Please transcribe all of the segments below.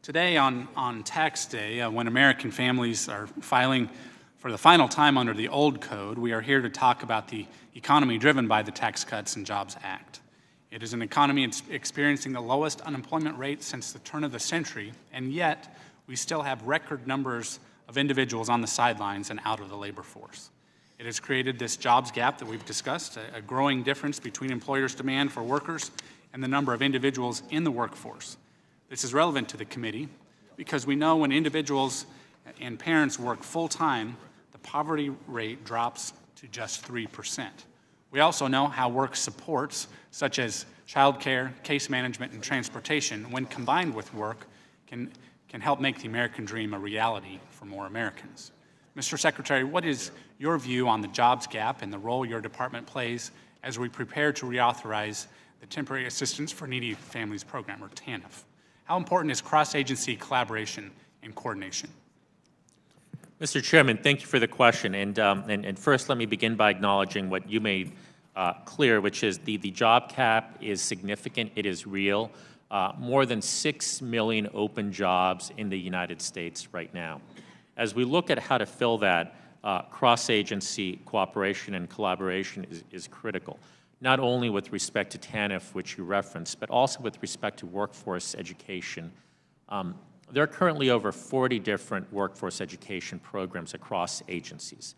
Today on Tax Day, when American families are filing for the final time under the old code, we are here to talk about the economy driven by the Tax Cuts and Jobs Act. It is an economy experiencing the lowest unemployment rate since the turn of the century, and yet we still have record numbers of individuals on the sidelines and out of the labor force. It has created this jobs gap that we've discussed, a growing difference between employers' demand for workers and the number of individuals in the workforce. This is relevant to the committee because we know when individuals and parents work full-time, the poverty rate drops to just 3%. We also know how work supports, such as childcare, case management, and transportation, when combined with work, can help make the American dream a reality for more Americans. Mr. Secretary, what is your view on the jobs gap and the role your department plays as we prepare to reauthorize the Temporary Assistance for Needy Families Program, or TANF? How important is cross-agency collaboration and coordination? Mr. Chairman, thank you for the question. And first, let me begin by acknowledging what you made clear, which is the job gap is significant, it is real. More than 6 million open jobs in the United States right now. As we look at how to fill that, cross-agency cooperation and collaboration is critical, not only with respect to TANF, which you referenced, but also with respect to workforce education. There are currently over 40 different workforce education programs across agencies.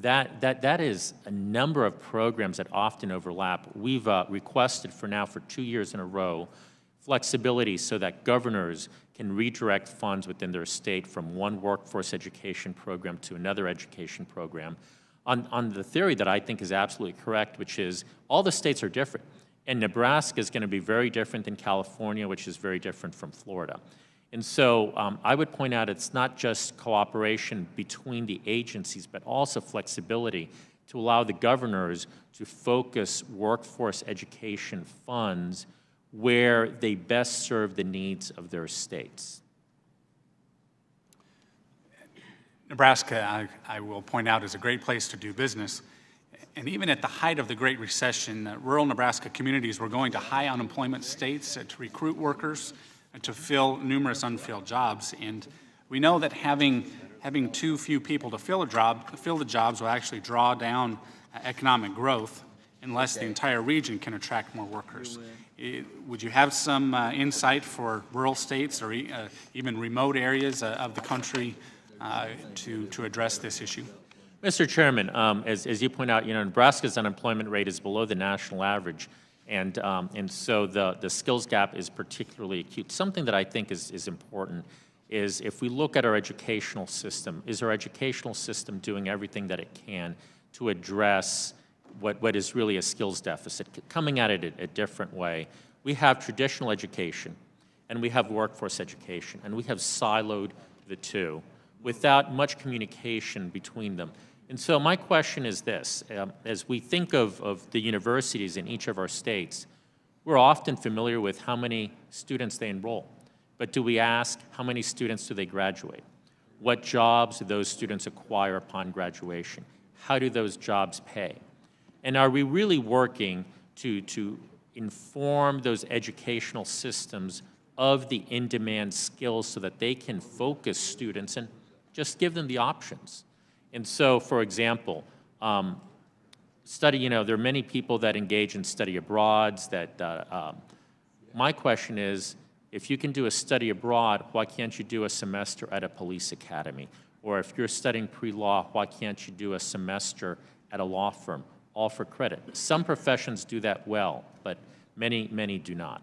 That is a number of programs that often overlap. We've requested for 2 years in a row flexibility so that governors can redirect funds within their state from one workforce education program to another education program on the theory that I think is absolutely correct, which is all the states are different. And Nebraska is going to be very different than California, which is very different from Florida. And so I would point out it's not just cooperation between the agencies, but also flexibility to allow the governors to focus workforce education funds where they best serve the needs of their states. Nebraska, I will point out, is a great place to do business. And even at the height of the Great Recession, rural Nebraska communities were going to high unemployment states to recruit workers and to fill numerous unfilled jobs. And we know that having too few people to fill the jobs will actually draw down economic growth unless the entire region can attract more workers. Would you have some insight for rural states or even remote areas of the country to address this issue? Mr. Chairman, as you point out, Nebraska's unemployment rate is below the national average, and so the skills gap is particularly acute. Something that I think is important is if we look at our educational system, is our educational system doing everything that it can to address what is really a skills deficit, coming at it a different way? We have traditional education, and we have workforce education, and we have siloed the two without much communication between them. And so my question is this, as we think of the universities in each of our states, we're often familiar with how many students they enroll, but do we ask how many students do they graduate? What jobs do those students acquire upon graduation? How do those jobs pay? And are we really working to inform those educational systems of the in-demand skills so that they can focus students and just give them the options? And so, for example, there are many people that engage in study abroads my question is, if you can do a study abroad, why can't you do a semester at a police academy? Or if you're studying pre-law, why can't you do a semester at a law firm, all for credit? Some professions do that well, but many do not.